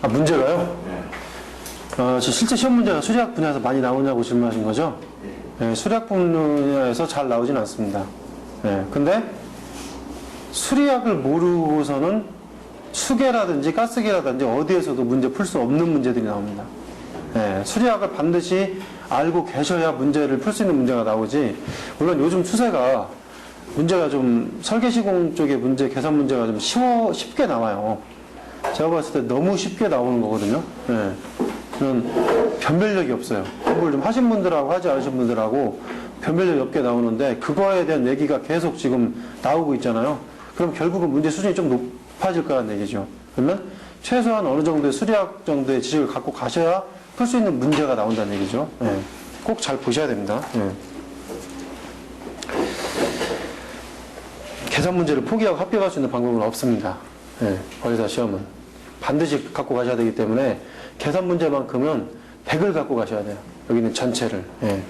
아, 문제가요? 네. 실제 시험 문제가 수리학 분야에서 많이 나오냐고 질문하신 거죠? 네, 수리학 분야에서 잘 나오진 않습니다. 네, 근데 수리학을 모르고서는 수계라든지 가스계라든지 어디에서도 문제 풀 수 없는 문제들이 나옵니다. 네, 수리학을 반드시 알고 계셔야 문제를 풀 수 있는 문제가 나오지. 물론 요즘 추세가 문제가 좀 설계시공 쪽의 문제, 계산 문제가 좀 쉽게 나와요. 제가 봤을 때 너무 쉽게 나오는 거거든요. 네. 저는 변별력이 없어요. 공부를 좀 하신 분들하고 하지 않으신 분들하고 변별력이 없게 나오는데 그거에 대한 얘기가 계속 지금 나오고 있잖아요. 그럼 결국은 문제 수준이 좀 높아질 거라는 얘기죠. 그러면 최소한 어느 정도의 수리학 정도의 지식을 갖고 가셔야 풀 수 있는 문제가 나온다는 얘기죠. 네. 꼭 잘 보셔야 됩니다. 네. 계산 문제를 포기하고 합격할 수 있는 방법은 없습니다. 네. 거기서 시험은 반드시 갖고 가셔야 되기 때문에 계산 문제만큼은 100을 갖고 가셔야 돼요. 여기는 전체를. 네.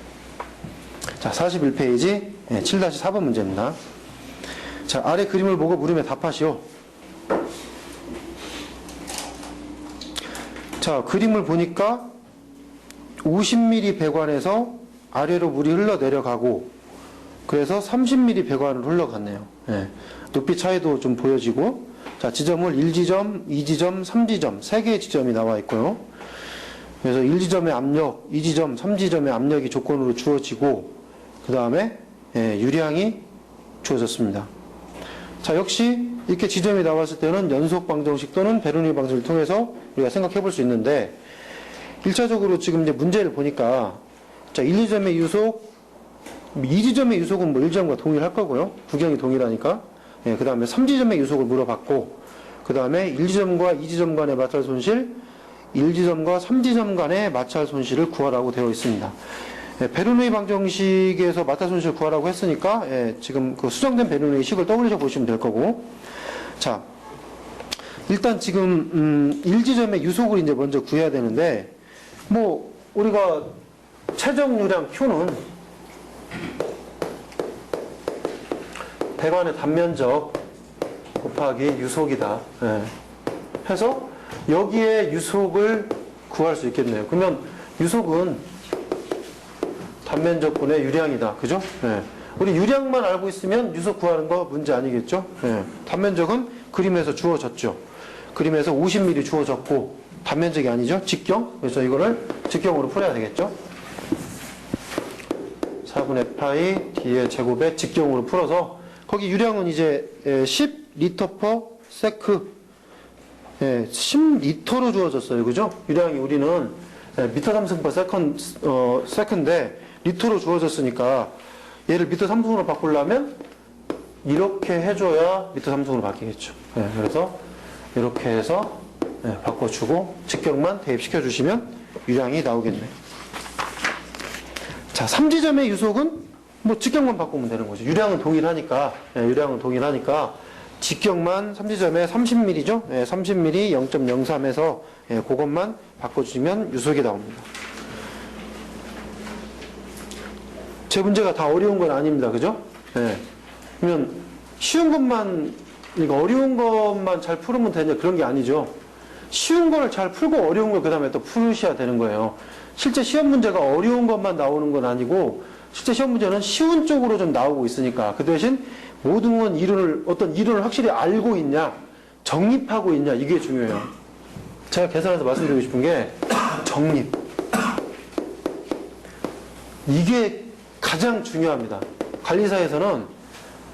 자, 41페이지 7-4번 문제입니다. 자, 아래 그림을 보고 물음에 답하시오. 자, 그림을 보니까 50mm 배관에서 아래로 물이 흘러내려가고 그래서 30mm 배관으로 흘러갔네요. 네. 높이 차이도 좀 보여지고 자, 지점을 1지점, 2지점, 3지점 3개의 지점이 나와 있고요. 그래서 1지점의 압력, 2지점, 3지점의 압력이 조건으로 주어지고 그 다음에 유량이 주어졌습니다. 자, 역시 이렇게 지점이 나왔을 때는 연속 방정식 또는 베르누이 방정식을 통해서 우리가 생각해 볼 수 있는데 1차적으로 지금 이제 문제를 보니까 자, 1지점의 유속, 2지점의 유속은 뭐 1지점과 동일할 거고요. 구경이 동일하니까. 그 다음에 3지점의 유속을 물어봤고 그 다음에 1지점과 2지점 간의 마찰 손실, 1지점과 3지점 간의 마찰 손실을 구하라고 되어 있습니다. 베르누이 방정식에서 마찰 손실을 구하라고 했으니까 지금 그 수정된 베르누이 식을 떠올려 보시면 될 거고 자, 일단 지금 1지점의 유속을 이제 먼저 구해야 되는데 뭐 우리가 최적 유량 Q는 배관의 단면적 곱하기 유속이다. 해서 여기에 유속을 구할 수 있겠네요. 그러면 유속은 단면적분의 유량이다. 그죠? 우리 유량만 알고 있으면 유속 구하는 거 문제 아니겠죠? 단면적은 그림에서 주어졌죠. 그림에서 50mm 주어졌고 단면적이 아니죠? 직경. 그래서 이거를 직경으로 풀어야 되겠죠? 4분의 파이 D의 제곱에 직경으로 풀어서 거기 유량은 이제 10리터 퍼 세크 10리터로 주어졌어요. 그죠? 유량이 우리는 미터 삼승 퍼 세컨인데 리터로 주어졌으니까 얘를 미터 삼승으로 바꾸려면 이렇게 해줘야 미터 삼승으로 바뀌겠죠. 그래서 이렇게 해서 바꿔주고 직경만 대입시켜 주시면 유량이 나오겠네. 자, 3지점의 유속은 뭐 직경만 바꾸면 되는 거죠. 유량은 동일하니까 유량은 동일하니까 직경만 3지점에 30mm죠. 30mm 0.03에서 그것만 바꿔주시면 유속이 나옵니다. 제 문제가 다 어려운 건 아닙니다. 그죠? 그러면 쉬운 것만 이거 어려운 것만 잘 풀으면 되냐 그런 게 아니죠. 쉬운 걸 잘 풀고 어려운 걸 그 다음에 또 풀으셔야 되는 거예요. 실제 시험 문제가 어려운 것만 나오는 건 아니고 실제 시험 문제는 쉬운 쪽으로 좀 나오고 있으니까 그 대신 모든 건 어떤 이론을 확실히 알고 있냐 정립하고 있냐 이게 중요해요. 제가 계산해서 말씀드리고 싶은 게 정립 이게 가장 중요합니다. 관리사에서는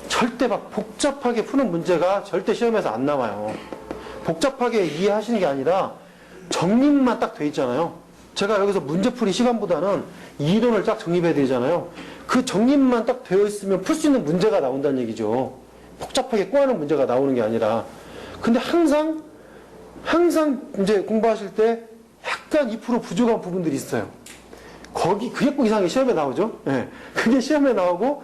절대 막 복잡하게 푸는 문제가 절대 시험에서 안 나와요. 복잡하게 이해하시는 게 아니라 정립만 딱 돼 있잖아요. 제가 여기서 문제풀이 시간보다는 이론을 딱 정립해 드리잖아요. 그 정립만 딱 되어 있으면 풀 수 있는 문제가 나온다는 얘기죠. 복잡하게 꼬아는 문제가 나오는 게 아니라. 근데 항상 이제 공부하실 때 약간 2% 부족한 부분들이 있어요. 그게 꼭 이상하게 시험에 나오죠. 그게 시험에 나오고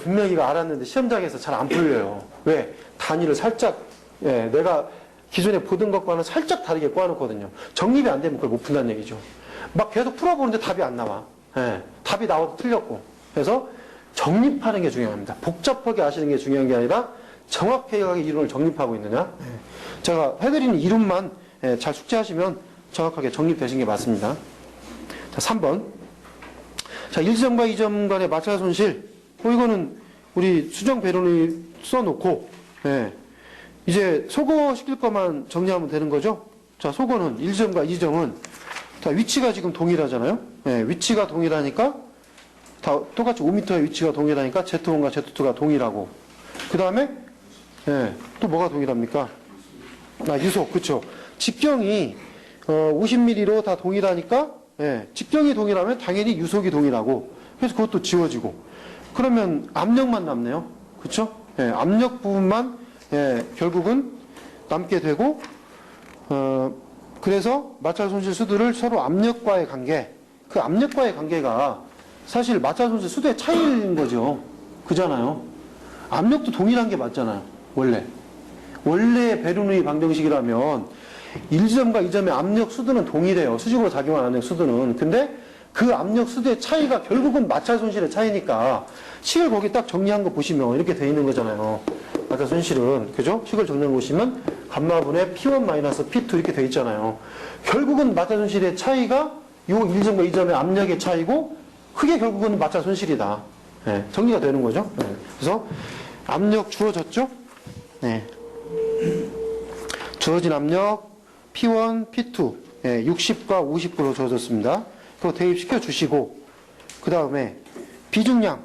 분명히 알았는데 시험장에서 잘 안 풀려요. 왜? 단위를 살짝 내가 기존에 보던 것과는 살짝 다르게 꼬아놓거든요. 정립이 안 되면 그걸 못 푼다는 얘기죠. 막 계속 풀어보는데 답이 안 나와. 답이 나와도 틀렸고. 그래서 정립하는 게 중요합니다. 복잡하게 아시는 게 중요한 게 아니라 정확하게 이론을 정립하고 있느냐. 제가 해드리는 이론만 예, 잘 숙지하시면 정확하게 정립되신 게 맞습니다. 자, 3번. 자, 1지점과 2점 간의 마찰 손실. 이거는 우리 수정 배론을 써놓고, 예, 이제 소거 시킬 것만 정리하면 되는 거죠. 자, 소거는 1지점과 2점은 다 위치가 지금 동일하잖아요. 예, 위치가 동일하니까 다 똑같이 5m의 위치가 동일하니까 Z1과 Z2가 동일하고, 그 다음에 예, 또 뭐가 동일합니까? 유속, 그쵸. 직경이 50mm로 다 동일하니까, 예, 직경이 동일하면 당연히 유속이 동일하고, 그래서 그것도 지워지고, 그러면 압력만 남네요. 그쵸? 예, 압력 부분만, 예, 결국은 남게 되고, 그래서 마찰 손실 수들을 서로 압력과의 관계, 그 압력과의 관계가 사실 마찰 손실 수도의 차이인 거죠. 그잖아요. 압력도 동일한 게 맞잖아요. 원래 베르누이 방정식이라면 1지점과 2점의 압력 수도는 동일해요. 수직으로 작용하는 압력 수도는. 근데 그 압력 수도의 차이가 결국은 마찰 손실의 차이니까 식을 거기 딱 정리한 거 보시면 이렇게 돼 있는 거잖아요. 마찰 손실은, 그죠? 식을 정리한 거 보시면 감마분의 P1 P2 이렇게 돼 있잖아요. 결국은 마찰 손실의 차이가 요 1점과 2점의 압력의 차이고, 그게 결국은 마찰 손실이다. 네, 정리가 되는 거죠. 네, 그래서 압력 주어졌죠? 네. 주어진 압력 P1, P2, 네, 60과 50으로 주어졌습니다. 그거 대입시켜 주시고, 그 다음에 비중량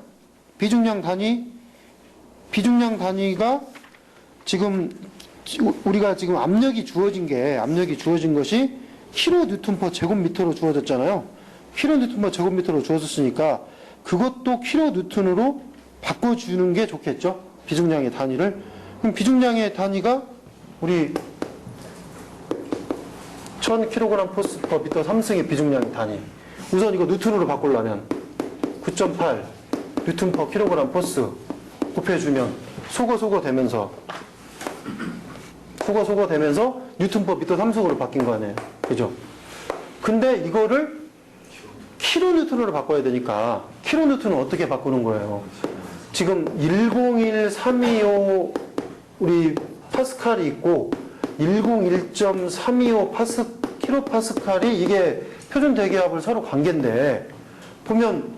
단위가 지금 우리가 지금 압력이 주어진 것이 kN/per 제곱미터로 주어졌잖아요. kN/per 제곱미터로 주어졌으니까 그것도 kN으로 바꿔주는 게 좋겠죠. 비중량의 단위를. 그럼 비중량의 단위가 우리 1000kg 포스/m 3승의 비중량의 단위. 우선 이거 뉴턴으로 바꾸려면 9.8 뉴턴/kg 포스 곱해주면 소거 되면서 뉴턴/m 3승으로 바뀐 거 아니에요. 그죠? 근데 이거를 킬로뉴턴으로 바꿔야 되니까 킬로뉴턴은 어떻게 바꾸는 거예요? 지금 101325 우리 파스칼이 있고 101.325 킬로파스칼이 이게 표준 대기압을 서로 관계인데, 보면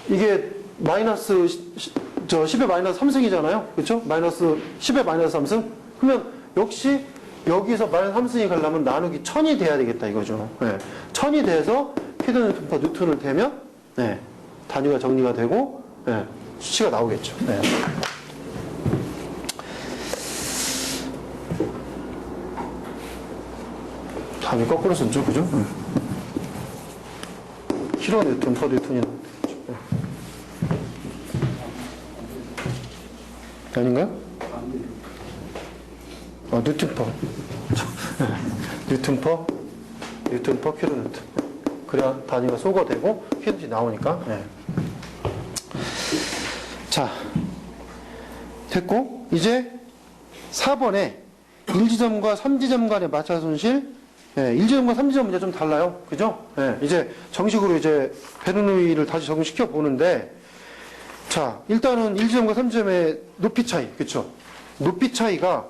이게 마이너스 10의 마이너스 3승이잖아요. 그렇죠? 마이너스 10의 마이너스 3승? 그러면 역시 여기서 마이너스 3승이 가려면 나누기 1000이 돼야 되겠다 이거죠. 네. 1000이 돼서 kN/N을 대면, 네, 단위가 정리가 되고, 네, 수치가 나오겠죠. 네. 단위 거꾸로 썼죠, 그죠? kN/N이 아닌가요? 뉴턴/kN. 그래야 단위가 소거되고 kN이 나오니까. 네. 자, 됐고 이제 4번에 1지점과 3지점 간의 마찰 손실. 네, 1지점과 3지점 문제 좀 달라요. 그죠? 네, 이제 정식으로 이제 베르누이를 다시 적용시켜 보는데, 자, 일단은 1지점과 3지점의 높이 차이. 그쵸? 높이 차이가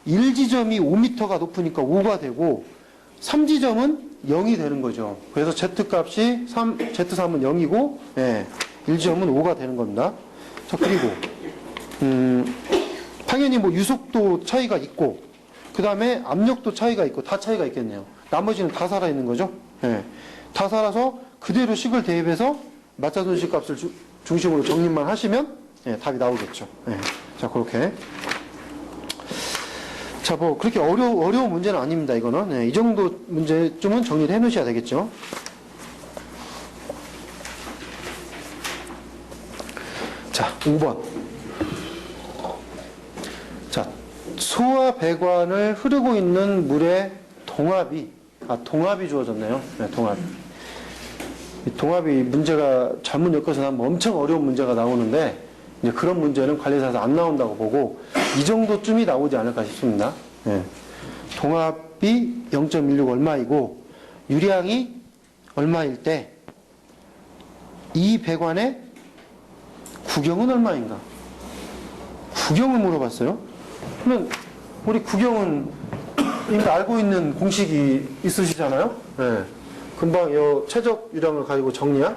1지점이 5m가 높으니까 5가 되고 3지점은 0이 되는 거죠. 그래서 Z3은 0이고, 예, 1지점은 5가 되는 겁니다. 자, 그리고 당연히 뭐 유속도 차이가 있고, 그 다음에 압력도 차이가 있고, 다 차이가 있겠네요. 나머지는 다 살아있는 거죠. 예, 다 살아서 그대로 식을 대입해서 마찰 손실 값을 중심으로 정립만 하시면, 예, 답이 나오겠죠. 예, 자, 그렇게. 자, 뭐 그렇게 어려운 문제는 아닙니다. 이거는. 예, 이 정도 문제쯤은 정리를 해 놓으셔야 되겠죠. 자, 5번. 자, 소와 배관을 흐르고 있는 물의 동압이 주어졌네요. 네, 동압. 이 동압이 문제가 잘못 엮어서 나면 엄청 어려운 문제가 나오는데, 이제 그런 문제는 관리사에서 안 나온다고 보고 이 정도쯤이 나오지 않을까 싶습니다. 예. 동압이 0.16 얼마이고 유량이 얼마일 때 이 배관의 구경은 얼마인가? 구경을 물어봤어요. 그러면 우리 구경은 이미 알고 있는 공식이 있으시잖아요. 네. 금방 이 최적 유량을 가지고 정리한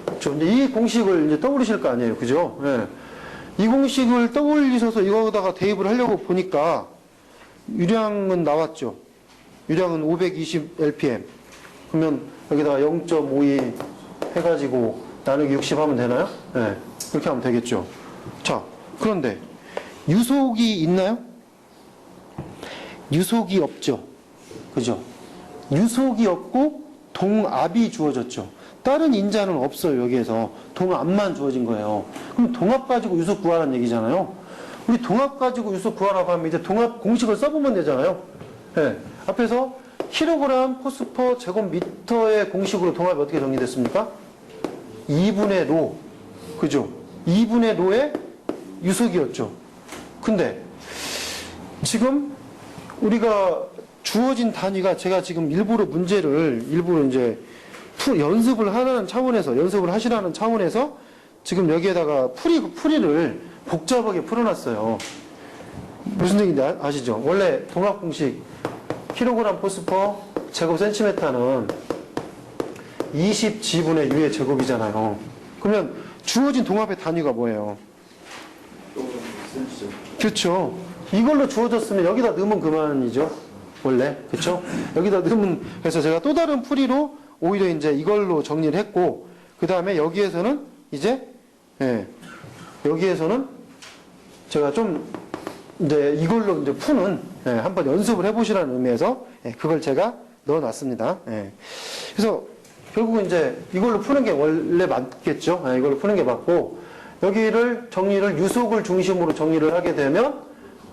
그렇죠. 이제 이 공식을 이제 떠올리실 거 아니에요. 그죠? 네. 이 공식을 떠올리셔서 이거다가 대입을 하려고 보니까 유량은 나왔죠. 유량은 520 LPM. 그러면 여기다가 0.52 해가지고 나누기 60 하면 되나요? 네. 그렇게 하면 되겠죠. 자, 그런데 유속이 있나요? 유속이 없죠. 그죠? 유속이 없고 동압이 주어졌죠. 다른 인자는 없어요. 여기에서 동압만 주어진 거예요. 그럼 동압 가지고 유속 구하라는 얘기잖아요. 우리 동압 가지고 유속 구하라고 하면 이제 동압 공식을 써보면 되잖아요. 네. 앞에서 킬로그램 포스퍼 제곱미터의 공식으로 동압이 어떻게 정리됐습니까? 2분의 로. 그죠? 2분의 로의 유속이었죠. 근데 지금 우리가 주어진 단위가 제가 지금 일부러 문제를 일부러 이제 연습을 하라는 차원에서 연습을 하시라는 차원에서 지금 여기에다가 풀이를 복잡하게 풀어놨어요. 무슨 얘기인지 아시죠? 원래 동압 공식 킬로그램 포스퍼 제곱 센티미터는 20G분의 U의 제곱이잖아요. 그러면 주어진 동압의 단위가 뭐예요? 그렇죠. 이걸로 주어졌으면 여기다 넣으면 그만이죠. 원래. 그렇죠? 여기다 넣으면 그래서 제가 또 다른 풀이로 오히려 이제 이걸로 정리를 했고 그 다음에 여기에서는 이제 여기에서는 제가 좀 이제 이걸로 이제 푸는 한번 연습을 해보시라는 의미에서 그걸 제가 넣어놨습니다. 그래서 결국은 이제 이걸로 푸는 게 원래 맞겠죠. 이걸로 푸는 게 맞고 여기를 정리를 유속을 중심으로 정리를 하게 되면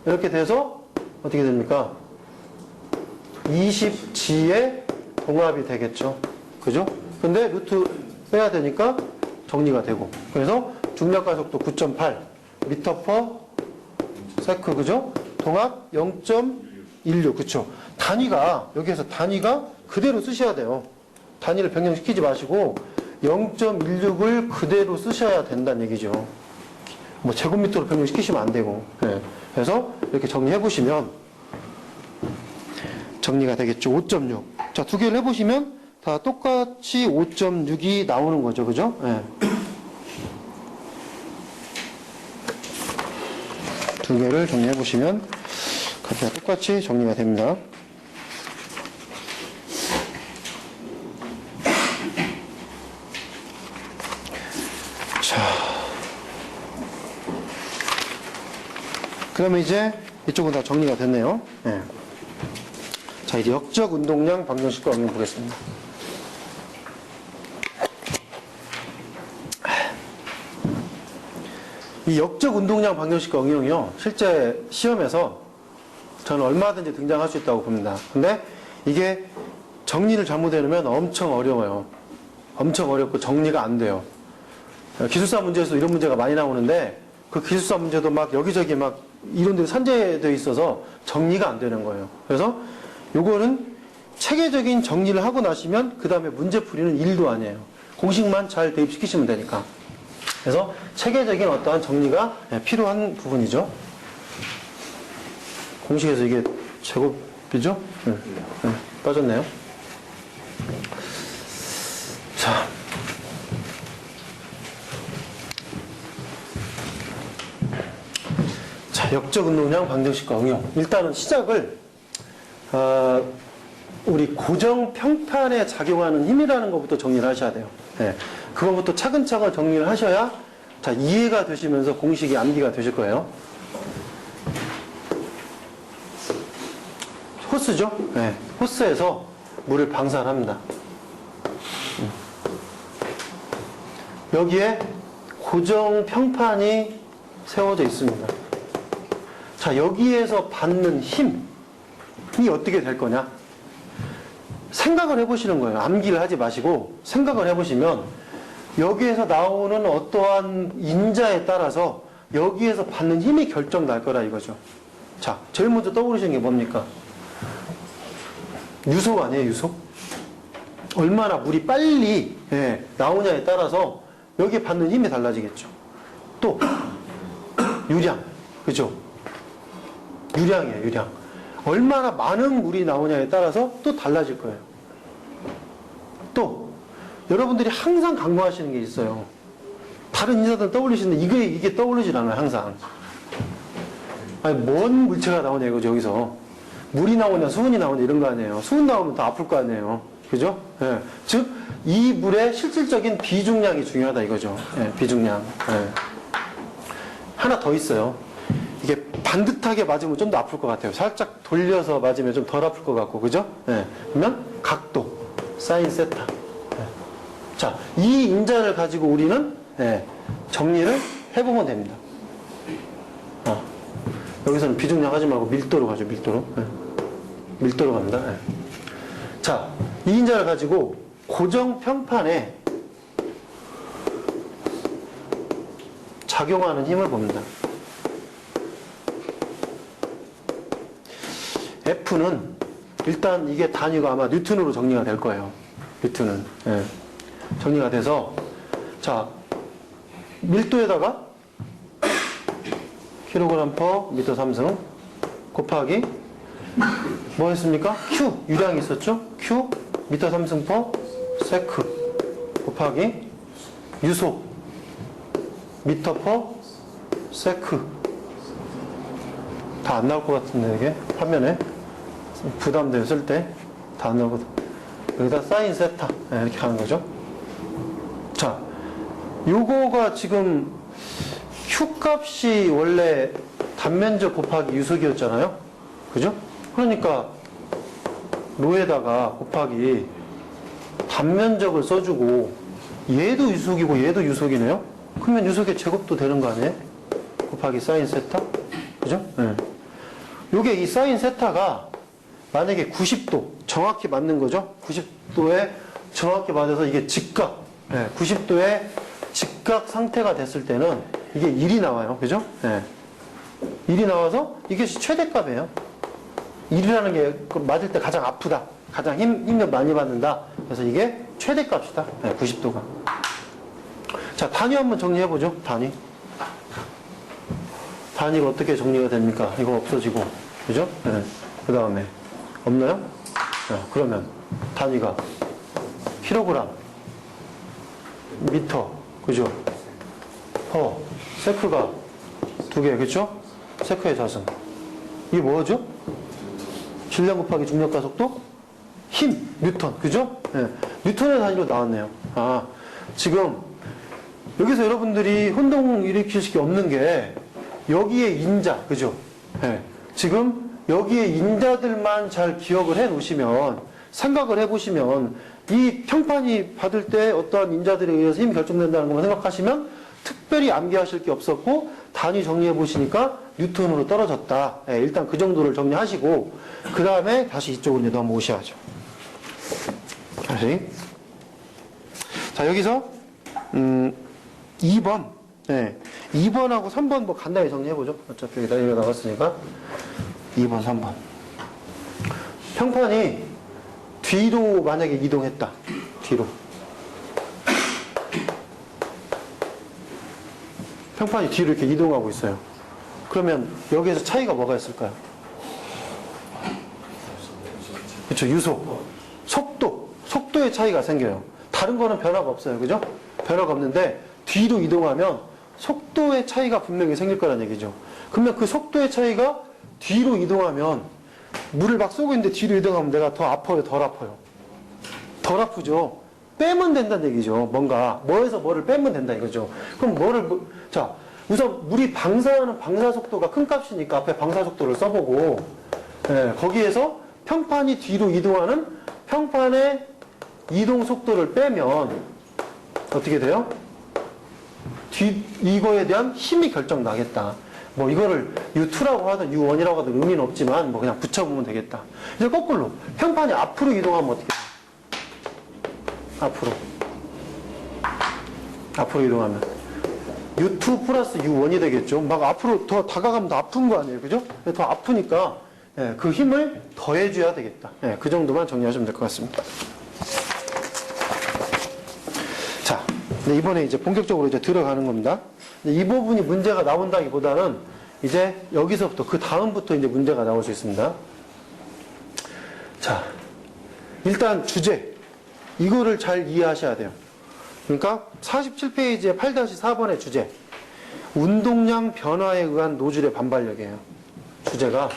이렇게 돼서 어떻게 됩니까? 20G의 동압이 되겠죠. 그죠? 근데 루트 빼야 되니까 정리가 되고 그래서 중력 가속도 9.8 미터 퍼 세크 그죠? 동압 0.16 그쵸? 단위가 여기에서 단위가 그대로 쓰셔야 돼요. 단위를 변경시키지 마시고 0.16을 그대로 쓰셔야 된다는 얘기죠. 뭐 제곱미터로 변경시키시면 안 되고. 그래서 이렇게 정리해 보시면 정리가 되겠죠. 5.6. 자, 두 개를 해보시면 다 똑같이 5.6이 나오는 거죠. 그죠? 두 개를 정리해 보시면 각각 똑같이 정리가 됩니다. 자, 그러면 이제 이쪽은 다 정리가 됐네요. 자, 이제 역적 운동량 방정식과 응용 보겠습니다. 이 역적 운동량 방정식과 응용이요. 실제 시험에서 저는 얼마든지 등장할 수 있다고 봅니다. 근데 이게 정리를 잘못해놓으면 엄청 어려워요. 엄청 어렵고 정리가 안 돼요. 기술사 문제에서 이런 문제가 많이 나오는데 그 기술사 문제도 막 여기저기 막 이런 데 산재되어 있어서 정리가 안 되는 거예요. 그래서 요거는 체계적인 정리를 하고 나시면 그 다음에 문제풀이는 일도 아니에요. 공식만 잘 대입시키시면 되니까. 그래서 체계적인 어떠한 정리가 필요한 부분이죠. 공식에서 이게 제곱이죠? 빠졌네요. 자, 역적 운동량 방정식과 응용. 일단은 시작을 우리 고정 평판에 작용하는 힘이라는 것부터 정리를 하셔야 돼요. 그것부터 차근차근 정리를 하셔야 자, 이해가 되시면서 공식이 암기가 되실 거예요. 호스죠? 호스에서 물을 방사합니다. 여기에 고정 평판이 세워져 있습니다. 자, 여기에서 받는 힘이 어떻게 될 거냐? 생각을 해보시는 거예요. 암기를 하지 마시고 생각을 해보시면 여기에서 나오는 어떠한 인자에 따라서 여기에서 받는 힘이 결정 날 거라 이거죠. 자, 제일 먼저 떠오르시는 게 뭡니까? 유속 아니에요, 유속? 얼마나 물이 빨리 나오냐에 따라서 여기에 받는 힘이 달라지겠죠. 또 유량, 그죠? 유량이에요, 유량. 얼마나 많은 물이 나오냐에 따라서 또 달라질 거예요. 또 여러분들이 항상 강조하시는 게 있어요. 다른 인자들은 떠올리시는데 이게 떠오르질 않아요, 항상. 아니, 뭔 물체가 나오냐 이거죠, 여기서. 물이 나오냐, 수분이 나오냐 이런 거 아니에요. 수분 나오면 더 아플 거 아니에요. 그죠? 예. 즉, 이 물의 실질적인 비중량이 중요하다 이거죠. 예, 비중량. 예. 하나 더 있어요. 이게 반듯하게 맞으면 좀 더 아플 것 같아요. 살짝 돌려서 맞으면 좀 덜 아플 것 같고, 그죠? 예. 그러면 각도, 사인 세타. 예. 자, 이 인자를 가지고 우리는 정리를 해보면 됩니다. 여기서는 비중량 하지 말고 밀도로 가죠, 밀도로. 밀도로 갑니다. 자, 이 인자를 가지고 고정 평판에 작용하는 힘을 봅니다. F는 일단 이게 단위가 아마 뉴턴으로 정리가 될 거예요. 뉴턴은. 정리가 돼서 자, 밀도에다가 킬로그램 퍼 미터 3승 곱하기 뭐 했습니까? Q 유량이 있었죠? Q 미터 3승 퍼 세크 곱하기 유속 미터 퍼 세크. 다 안 나올 것 같은데 이게 화면에 부담돼요. 쓸 때 다 안 나오거든. 여기다 사인 세타 이렇게 하는 거죠. 자, 요거가 지금 Q 값이 원래 단면적 곱하기 유속이었잖아요. 그죠? 그러니까 로에다가 곱하기 단면적을 써주고 얘도 유속이고 얘도 유속이네요. 그러면 유속의 제곱도 되는 거 아니에요? 곱하기 사인 세타. 그죠? 네. 요게 이 사인 세타가 만약에 90도 정확히 맞는 거죠. 90도에 정확히 맞아서 이게 직각 90도에 직각 상태가 됐을 때는 이게 1이 나와요. 그죠? 1이 나와서 이게 최대값이에요. 1이라는 게 맞을 때 가장 아프다. 가장 힘을 많이 받는다. 그래서 이게 최대값이다. 90도가. 자, 단위 한번 정리해보죠. 단위가 어떻게 정리가 됩니까? 이거 없어지고. 그죠? 그 다음에 없나요? 그러면 단위가 킬로그램, 미터, 그죠? 퍼, 세크가 2개, 그죠? 세크의 자승. 이게 뭐죠? 질량 곱하기 중력과 속도? 힘, 뉴턴, 그죠? 뉴턴의 단위로 나왔네요. 지금 여기서 여러분들이 혼동 일으킬 게 없는 게 여기에 인자, 그죠? 지금 여기에 인자들만 잘 기억을 해 놓으시면, 생각을 해 보시면, 이 평판이 받을 때 어떠한 인자들에 의해서 힘이 결정된다는 것만 생각하시면 특별히 암기하실 게 없었고, 단위 정리해 보시니까 뉴턴으로 떨어졌다. 일단 그 정도를 정리하시고, 그 다음에 다시 이쪽으로 이제 넘어오셔야죠. 다시. 자, 여기서, 2번. 2번하고 3번 뭐 간단히 정리해보죠. 어차피 여기다 이거 나왔으니까. 2번, 3번. 평판이 뒤로 만약에 이동했다. 뒤로. 평판이 뒤로 이렇게 이동하고 있어요. 그러면 여기에서 차이가 뭐가 있을까요? 그렇죠. 유속. 속도의 차이가 생겨요. 다른 거는 변화가 없어요. 그죠? 변화가 없는데 뒤로 이동하면 속도의 차이가 분명히 생길 거란 얘기죠. 그러면 그 속도의 차이가 뒤로 이동하면 물을 막 쏘고 있는데 뒤로 이동하면 내가 더 아파요, 덜 아파요? 덜 아프죠. 빼면 된다는 얘기죠. 뭔가 뭐에서 뭐를 빼면 된다 이거죠. 그럼 자, 우선 물이 방사하는 방사 속도가 큰 값이니까 앞에 방사 속도를 써보고 거기에서 평판이 뒤로 이동하는 평판의 이동 속도를 빼면 어떻게 돼요? 이거에 대한 힘이 결정 나겠다. 뭐 이거를 U2라고 하든 U1이라고 하든 의미는 없지만 뭐 그냥 붙여보면 되겠다. 이제 거꾸로 평판이 앞으로 이동하면 어떻게 돼요? 앞으로 이동하면 U2 플러스 U1이 되겠죠. 막 앞으로 더 다가가면 더 아픈 거 아니에요. 그죠? 더 아프니까 그 힘을 더해줘야 되겠다. 그 정도만 정리하시면 될 것 같습니다. 자, 근데 이번에 이제 본격적으로 이제 들어가는 겁니다. 근데 이 부분이 문제가 나온다기보다는 이제 여기서부터 그 다음부터 이제 문제가 나올 수 있습니다. 자, 일단 주제 이거를 잘 이해하셔야 돼요. 그러니까 47페이지의 8-4번의 주제 운동량 변화에 의한 노즐의 반발력이에요. 주제가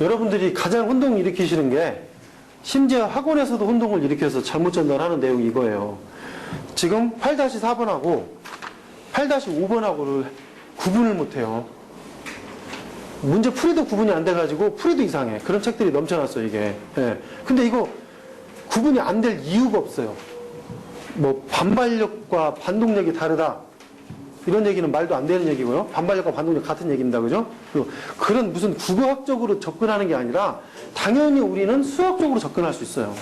여러분들이 가장 혼동을 일으키시는 게 심지어 학원에서도 혼동을 일으켜서 잘못 전달하는 내용이 이거예요. 지금 8-4번하고 8-5번하고를 구분을 못해요. 문제 풀이도 구분이 안 돼가지고 풀이도 이상해. 그런 책들이 넘쳐났어요, 이게. 예. 근데 이거 구분이 안 될 이유가 없어요. 뭐 반발력과 반동력이 다르다. 이런 얘기는 말도 안 되는 얘기고요. 반발력과 반동력 같은 얘기입니다. 그죠? 그런 무슨 국어학적으로 접근하는 게 아니라 당연히 우리는 수학적으로 접근할 수 있어요.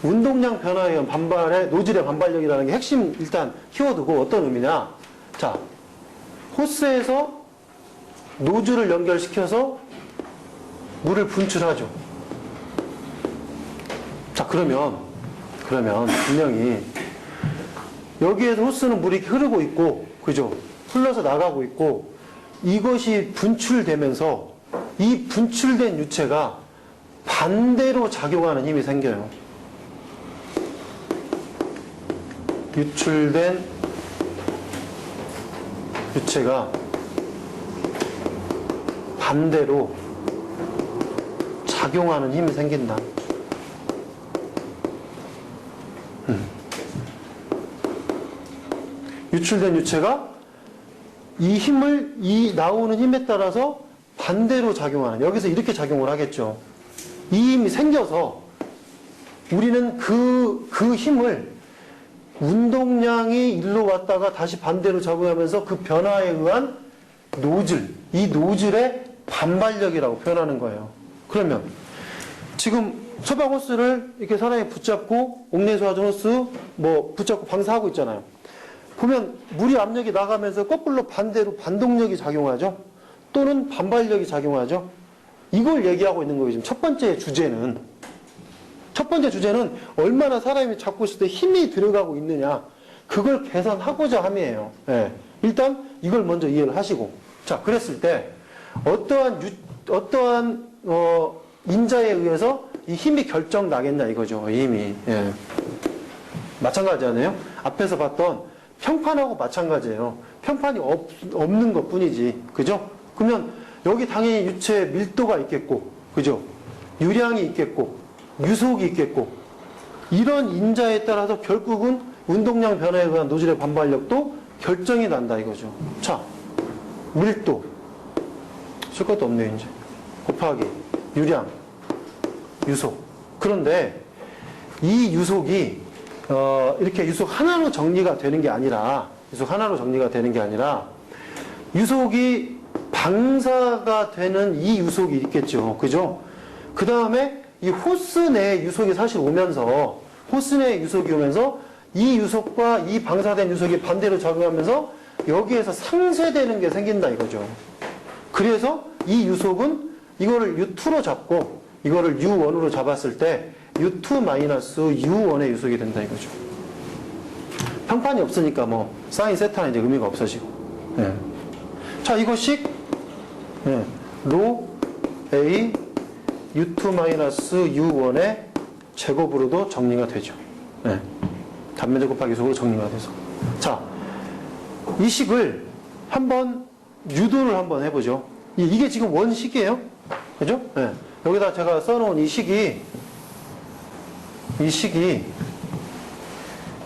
운동량 변화에 의한 반발의 노즐의 반발력이라는 게 핵심 일단 키워드고 어떤 의미냐. 자, 호스에서 노즐을 연결시켜서 물을 분출하죠. 자, 그러면 분명히 여기에서 호스는 물이 흐르고 있고, 그죠? 흘러서 나가고 있고, 이것이 분출되면서 이 분출된 유체가 반대로 작용하는 힘이 생겨요. 유출된 유체가 반대로 작용하는 힘이 생긴다. 유출된 유체가 이 나오는 힘에 따라서 반대로 작용하는, 여기서 이렇게 작용을 하겠죠. 이 힘이 생겨서 우리는 그 힘을 운동량이 일로 왔다가 다시 반대로 작용하면서 그 변화에 의한 이 노즐의 반발력이라고 표현하는 거예요. 그러면 지금 소방 호스를 이렇게 사람이 붙잡고 옥내수화전 호스 뭐 붙잡고 방사하고 있잖아요. 보면 물이 압력이 나가면서 거꾸로 반대로 반동력이 작용하죠. 또는 반발력이 작용하죠. 이걸 얘기하고 있는 거예요. 지금 첫 번째 주제는 얼마나 사람이 잡고 있을 때 힘이 들어가고 있느냐, 그걸 계산하고자 함이에요. 예. 일단 이걸 먼저 이해를 하시고, 자, 그랬을 때 어떠한 인자에 의해서 이 힘이 결정 나겠냐 이거죠. 이 힘이. 예. 마찬가지잖아요. 앞에서 봤던 평판하고 마찬가지예요. 평판이 없는 것 뿐이지. 그죠? 그러면 여기 당연히 유체 밀도가 있겠고, 그죠? 유량이 있겠고, 유속이 있겠고, 이런 인자에 따라서 결국은 운동량 변화에 의한 노즐의 반발력도 결정이 난다 이거죠. 자, 밀도. 쓸 것도 없네요, 이제. 곱하기 유량, 유속. 그런데 이 유속이 이렇게 유속 하나로 정리가 되는 게 아니라, 유속이 방사가 되는 이 유속이 있겠죠. 그죠? 그 다음에 이 호스 내에 유속이 사실 오면서, 이 유속과 이 방사된 유속이 반대로 작용하면서 여기에서 상쇄되는 게 생긴다 이거죠. 그래서 이 유속은 이거를 U2로 잡고, 이거를 U1으로 잡았을 때 U2-U1의 유속이 된다 이거죠. 평판이 없으니까 뭐 사인 세타는 이제 의미가 없어지고. 예. 자, 이것이 로 A U2-U1의 제곱으로도 정리가 되죠. 예. 단면적 곱하기 속으로 정리가 돼서. 자, 이 식을 한번 유도를 한번 해보죠. 이게 지금 원식이에요. 그죠? 예. 여기다 제가 써놓은 이 식이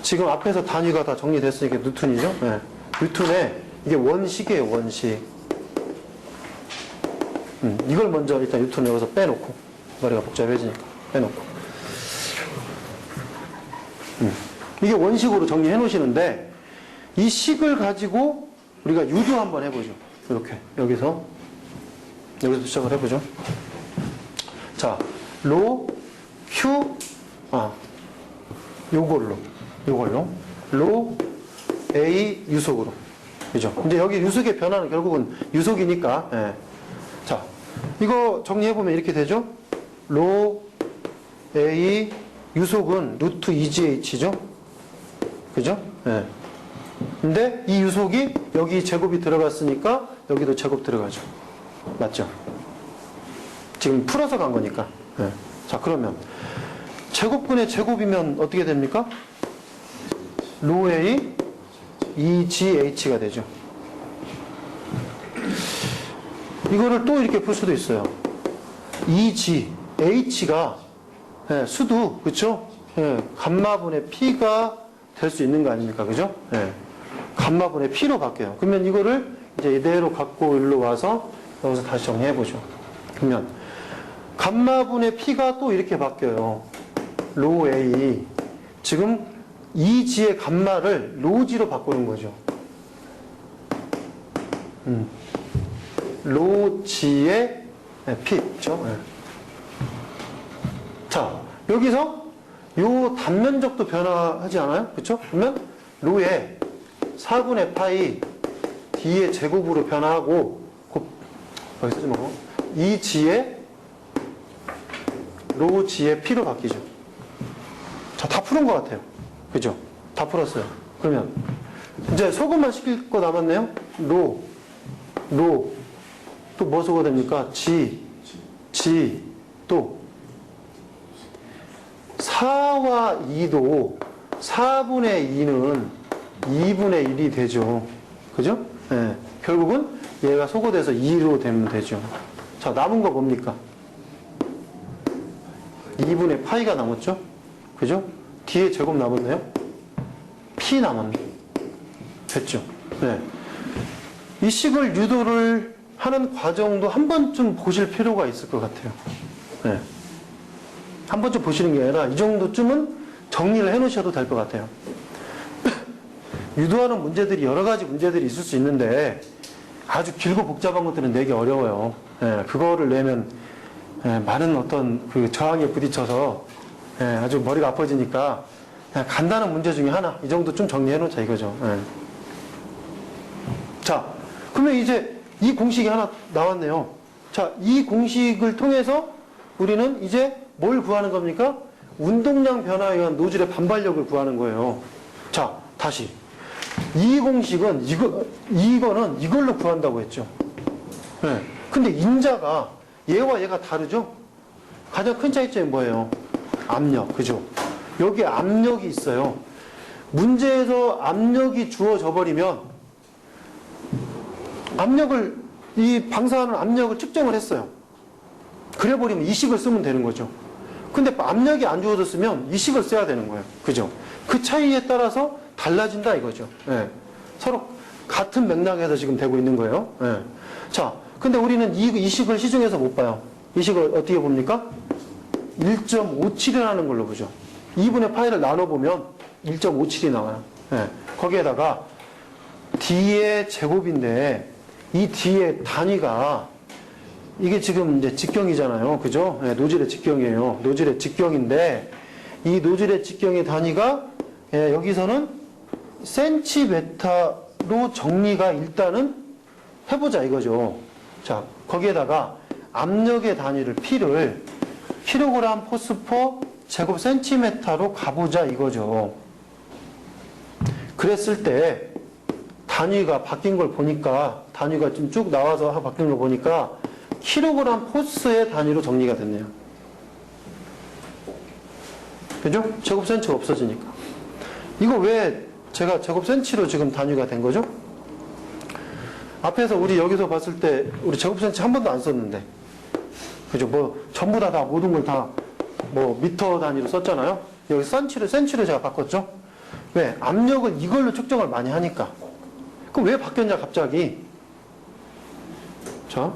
지금 앞에서 단위가 다 정리됐으니까 뉴턴이죠. 네. 뉴턴의 이게 원식이에요, 원식. 이걸 먼저 일단 뉴턴을 여기서 빼놓고, 머리가 복잡해지니까 빼놓고. 이게 원식으로 정리해 놓으시는데, 이 식을 가지고 우리가 유도 한번 해보죠. 이렇게 여기서 시작을 해보죠. 자, 로 Q 요걸로 로 A 유속으로. 그죠? 근데 여기 유속의 변화는 결국은 유속이니까. 예. 자, 이거 정리해보면 이렇게 되죠? 로 A 유속은 루트 2GH죠? 그죠? 예. 근데 이 유속이 여기 제곱이 들어갔으니까 여기도 제곱 들어가죠. 맞죠? 지금 풀어서 간 거니까. 예. 자, 그러면 제곱분의 제곱이면 어떻게 됩니까? 로 A 2GH가 되죠. 이거를 또 이렇게 풀 수도 있어요. 2G, H가 예, 수도, 그쵸? 예, 감마분의 P가 될 수 있는 거 아닙니까? 그죠? 예, 감마분의 P로 바뀌어요. 그러면 이거를 이제 이대로 갖고 일로 와서 여기서 다시 정리해보죠. 그러면 감마분의 P가 또 이렇게 바뀌어요. 로 A. 지금 2G의 감마를 로지로 바꾸는 거죠. 로지의 P. 그쵸? 예. 자, 여기서 요 단면적도 변화하지 않아요? 그쵸? 그러면 로에 4분의 파이 D의 제곱으로 변화하고 여기 쓰지 말고 2G의 로지의 P로 바뀌죠. 자, 다 푸는 것 같아요. 그죠? 다 풀었어요. 그러면 이제 소금만 시킬 거 남았네요. 로, 또 뭐 소거 됩니까? 또 4와 2도 4분의 2는 2분의 1이 되죠. 그죠? 네. 결국은 얘가 소거돼서 2로 되면 되죠. 자, 남은 거 뭡니까? 2분의 파이가 남았죠? 그죠? 뒤에 제곱 남았네요? P 남았네. 됐죠? 네. 이 식을 유도를 하는 과정도 한 번쯤 보실 필요가 있을 것 같아요. 네. 한 번쯤 보시는 게 아니라 이 정도쯤은 정리를 해 놓으셔도 될 것 같아요. 유도하는 문제들이 여러 가지 문제들이 있을 수 있는데 아주 길고 복잡한 것들은 내기 어려워요. 예, 그거를 내면 많은 어떤 그 저항에 부딪혀서 아주 머리가 아파지니까 그냥 간단한 문제 중에 하나 이 정도 좀 정리해 놓자 이거죠. 예. 자, 그러면 이제 이 공식이 하나 나왔네요. 자, 이 공식을 통해서 우리는 이제 뭘 구하는 겁니까? 운동량 변화에 의한 노즐의 반발력을 구하는 거예요. 자, 다시. 이 공식은 이거는 이걸로 구한다고 했죠. 네. 근데 인자가 얘와 얘가 다르죠? 가장 큰 차이점이 뭐예요? 압력, 그죠? 여기에 압력이 있어요. 문제에서 압력이 주어져 버리면 이 방사하는 압력을 측정을 했어요. 그래 버리면 이 식을 쓰면 되는 거죠. 근데 압력이 안 주어졌으면 이 식을 써야 되는 거예요. 그죠? 그 차이에 따라서 달라진다 이거죠. 예. 서로 같은 맥락에서 지금 되고 있는 거예요. 예. 자, 근데 우리는 이 식을 시중에서 못 봐요. 이 식을 어떻게 봅니까? 1.57이라는 걸로 보죠. 2분의 파이를 나눠보면 1.57이 나와요. 예. 거기에다가 D의 제곱인데 이 D의 단위가 이게 지금 이제 직경이잖아요. 그죠? 네, 노즐의 직경이에요. 노즐의 직경인데 이 노즐의 직경의 단위가 여기서는 센티메타로 정리가 일단은 해보자 이거죠. 자, 거기에다가 압력의 단위를 P를 킬로그램 포스퍼 제곱 센티메타로 가보자 이거죠. 그랬을 때 단위가 바뀐 걸 보니까 단위가 좀 쭉 나와서 바뀐 걸 보니까 킬로그램 포스의 단위로 정리가 됐네요. 그죠? 제곱 센치가 없어지니까. 이거 왜 제가 제곱 센치로 지금 단위가 된 거죠? 앞에서 우리 여기서 봤을 때 우리 제곱 센치 한 번도 안 썼는데. 그죠? 뭐 전부 다 모든 걸 다 뭐 미터 단위로 썼잖아요. 여기 센치로 제가 바꿨죠? 왜? 압력은 이걸로 측정을 많이 하니까. 그럼 왜 바뀌었냐 갑자기? 자.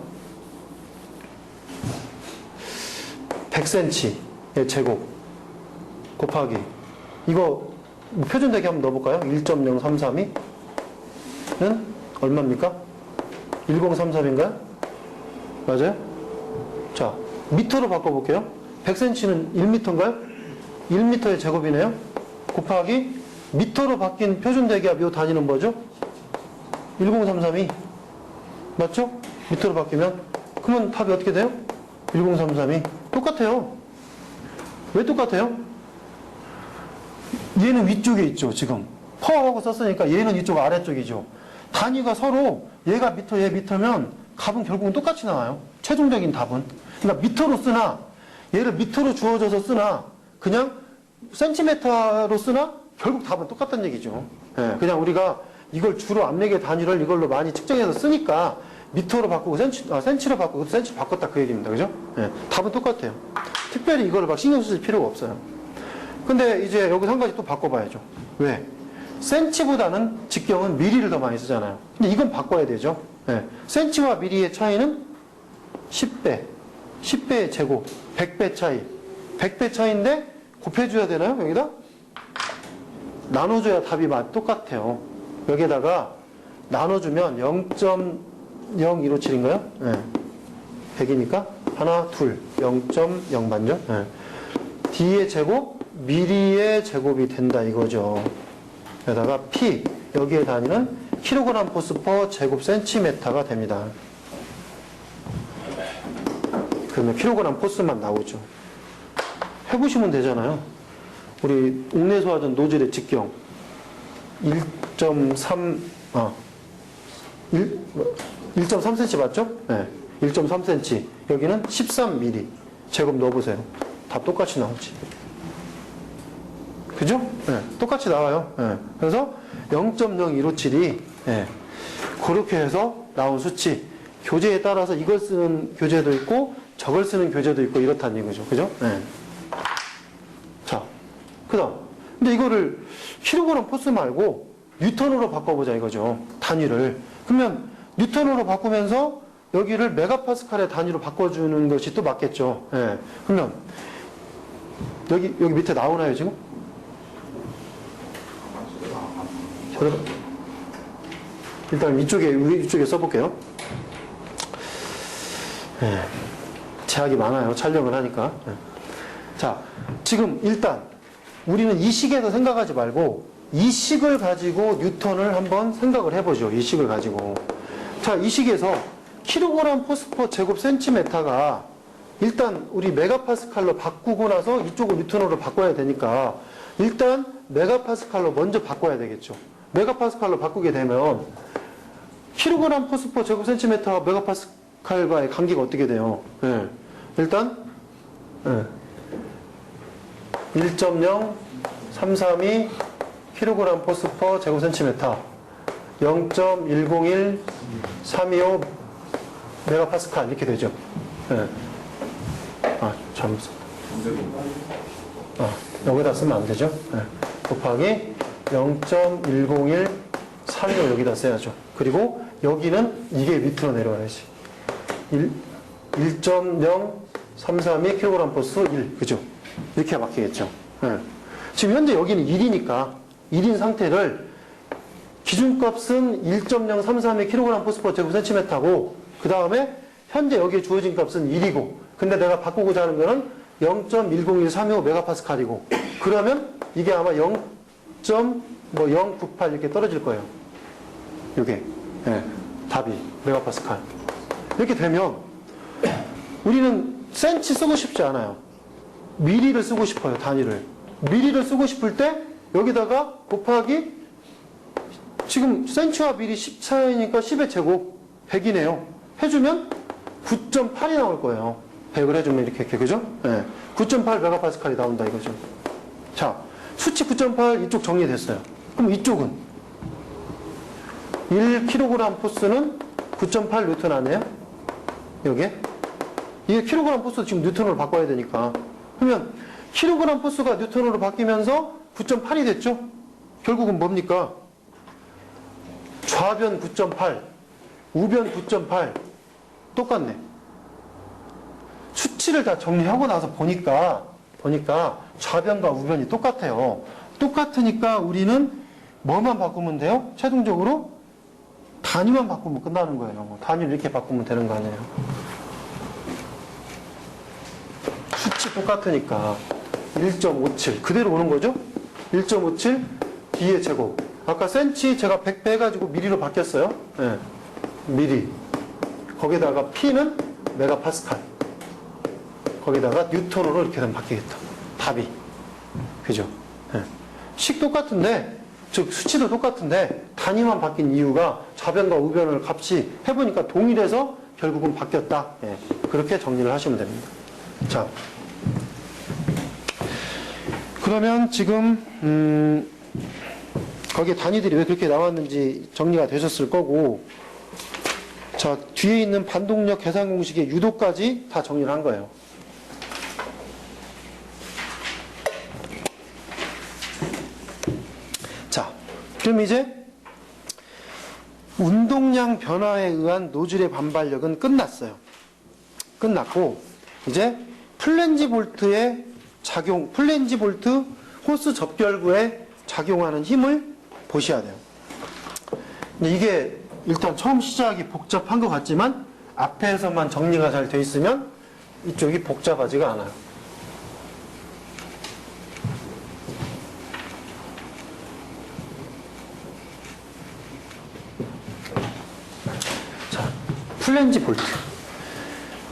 100cm의 제곱 곱하기 이거 표준대기 한번 넣어볼까요? 1.0332는 얼마입니까? 1033인가요? 맞아요? 자, 미터로 바꿔볼게요. 100cm는 1m인가요? 1m의 제곱이네요. 곱하기 미터로 바뀐 표준 대기압 요 단위는 뭐죠? 10332 맞죠? 미터로 바뀌면 그러면 답이 어떻게 돼요? 10332 똑같아요. 왜 똑같아요? 얘는 위쪽에 있죠 지금 퍼하고 썼으니까 얘는 이쪽 아래쪽이죠. 단위가 서로 얘가 미터 얘 미터면 값은 결국은 똑같이 나와요. 최종적인 답은. 그러니까 미터로 쓰나 얘를 미터로 주어져서 쓰나 그냥 센티미터로 쓰나 결국 답은 똑같다는 얘기죠. 예, 그냥 우리가 이걸 주로 압력의 단위를 이걸로 많이 측정해서 쓰니까 미터로 바꾸고 센치로 바꾸고 센치로 바꿨다 그 얘기입니다. 그죠? 예, 답은 똑같아요. 특별히 이거를 막 신경 쓸 필요가 없어요. 근데 이제 여기서 한 가지 또 바꿔봐야죠. 왜? 센치보다는 직경은 미리를 더 많이 쓰잖아요. 근데 이건 바꿔야 되죠. 예, 센치와 미리의 차이는 10배, 10배의 제곱, 100배 차이. 100배 차이인데 곱해줘야 되나요? 여기다? 나눠줘야 답이 똑같아요. 여기에다가 나눠주면 0.0157인가요? 네. 100이니까 하나, 둘, 0.0 반죠? 네. D의 제곱, 미리의 제곱이 된다 이거죠. 여기다가 P, 여기에 단위는 킬로그램 포스 퍼 제곱 센티미터가 됩니다. 그러면 킬로그램 포스만 나오죠. 해보시면 되잖아요. 우리 옥내수 하던 노즐의 직경 1.3cm 맞죠? 네. 1.3cm. 여기는 13mm. 제곱 넣어보세요. 다 똑같이 나오지. 그죠? 네. 똑같이 나와요. 네. 그래서 0.0157이 네. 그렇게 해서 나온 수치. 교재에 따라서 이걸 쓰는 교재도 있고 저걸 쓰는 교재도 있고 이렇다는 얘기죠. 그죠? 네. 자, 그 다음. 근데 이거를 킬로그램 포스 말고 뉴턴으로 바꿔보자 이거죠. 단위를. 그러면 뉴턴으로 바꾸면서 여기를 메가파스칼의 단위로 바꿔주는 것이 또 맞겠죠. 예. 그러면 여기 밑에 나오나요 지금? 일단 이쪽에 써볼게요. 예. 제약이 많아요. 촬영을 하니까. 예. 자, 지금 일단 우리는 이 식에서 생각하지 말고 이 식을 가지고 뉴턴을 한번 생각을 해보죠. 이 식을 가지고. 자, 이 식에서 킬로그램 포스 퍼 제곱 센티미터가 일단 우리 메가파스칼로 바꾸고 나서 이쪽을 뉴턴으로 바꿔야 되니까 일단 메가파스칼로 먼저 바꿔야 되겠죠. 메가파스칼로 바꾸게 되면 킬로그램 포스 퍼 제곱 센티미터와 메가파스칼과의 관계가 어떻게 돼요? 예. 일단 1.0332 킬로그램 포스 퍼 제곱 센티미터 0.101 325 메가파스칼 이렇게 되죠. 네. 잘못 썼다. 여기다 쓰면 안 되죠. 네. 곱하기 0.101 325 여기다 써야죠. 그리고 여기는 이게 밑으로 내려와야지. 1.0332 킬로그램 포스 1 그죠? 이렇게 막히겠죠. 네. 지금 현재 여기는 1이니까 1인 상태를 기준값은 1.033의 킬로그램 포스 퍼 제곱 센티미터고 그 다음에 현재 여기에 주어진 값은 1이고 근데 내가 바꾸고자 하는 거는 0.10135 메가파스칼이고 그러면 이게 아마 0.098 이렇게 떨어질 거예요. 이게 네, 답이 메가파스칼. 이렇게 되면 우리는 센치 쓰고 싶지 않아요. 미리를 쓰고 싶어요. 단위를. 미리를 쓰고 싶을 때 여기다가 곱하기 지금 센치와 미리 10 차이니까 10의 제곱 100이네요. 해주면 9.8이 나올 거예요. 100을 해주면 이렇게 그죠? 네. 9.8 메가파스칼이 나온다 이거죠. 자, 수치 9.8 이쪽 정리됐어요. 그럼 이쪽은 1kg 포스는 9.8 뉴턴 아니에요? 여기에? 이게 킬로그램 포스 지금 뉴턴으로 바꿔야 되니까. 그러면 킬로그램 포스가 뉴턴으로 바뀌면서 9.8이 됐죠? 결국은 뭡니까? 좌변 9.8, 우변 9.8 똑같네. 수치를 다 정리하고 나서 보니까 좌변과 우변이 똑같아요. 똑같으니까 우리는 뭐만 바꾸면 돼요? 최종적으로 단위만 바꾸면 끝나는 거예요. 단위를 이렇게 바꾸면 되는 거 아니에요. 수치 똑같으니까 1.57 그대로 오는 거죠? 1.57 D의 제곱. 아까 센치 제가 100 빼가지고 미리로 바뀌었어요. 예. 미리. 거기다가 P는 메가파스칼. 거기다가 뉴턴으로 이렇게 되면 바뀌겠다. 답이. 그죠? 예. 식 똑같은데, 즉 수치도 똑같은데 단위만 바뀐 이유가 좌변과 우변을 값이 해보니까 동일해서 결국은 바뀌었다. 예. 그렇게 정리를 하시면 됩니다. 자, 그러면 지금 거기에 단위들이 왜 그렇게 나왔는지 정리가 되셨을 거고, 자, 뒤에 있는 반동력 계산 공식의 유도까지 다 정리를 한 거예요. 자, 그럼 이제 운동량 변화에 의한 노즐의 반발력은 끝났어요. 끝났고, 이제 플랜지 볼트의 작용, 플랜지 볼트 호스 접결구에 작용하는 힘을 보셔야 돼요. 근데 이게 일단 처음 시작이 복잡한 것 같지만 앞에서만 정리가 잘 돼 있으면 이쪽이 복잡하지가 않아요. 자, 플랜지 볼트.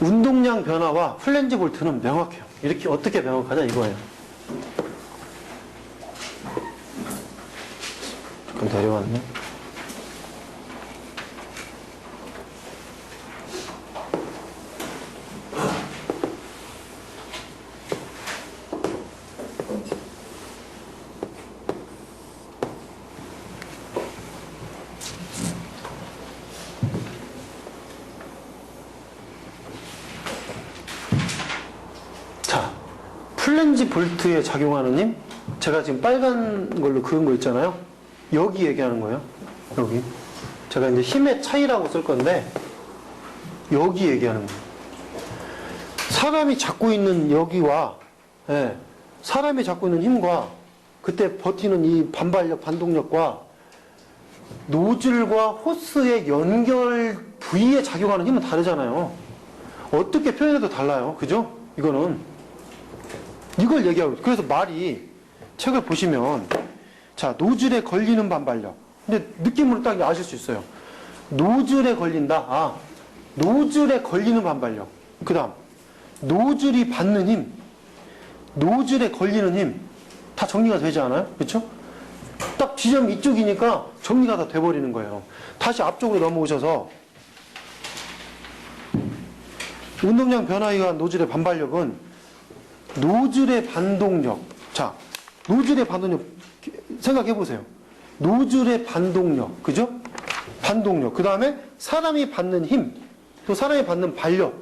운동량 변화와 플랜지 볼트는 명확해요. 이렇게 어떻게 명확하냐 이거예요. 잠깐 내려왔네. 자, 플랜지 볼트에 작용하는 힘, 제가 지금 빨간 걸로 그은 거 있잖아요. 여기 얘기하는 거예요. 여기. 제가 이제 힘의 차이라고 쓸 건데, 여기 얘기하는 거예요. 사람이 잡고 있는 여기와, 예, 사람이 잡고 있는 힘과, 그때 버티는 이 반발력, 반동력과, 노즐과 호스의 연결 부위에 작용하는 힘은 다르잖아요. 어떻게 표현해도 달라요. 그죠? 이거는. 이걸 얘기하고, 그래서 말이, 책을 보시면, 자, 노즐에 걸리는 반발력. 근데 느낌으로 딱 아실 수 있어요. 노즐에 걸린다. 아, 노즐에 걸리는 반발력. 그 다음, 노즐이 받는 힘. 노즐에 걸리는 힘. 다 정리가 되지 않아요? 그렇죠? 딱 지점 이쪽이니까 정리가 다 돼버리는 거예요. 다시 앞쪽으로 넘어오셔서 운동량 변화에 의한 노즐의 반발력은 노즐의 반동력. 자, 노즐의 반동력 생각해 보세요. 노즐의 반동력, 그죠? 반동력. 그 다음에 사람이 받는 힘, 또 사람이 받는 발력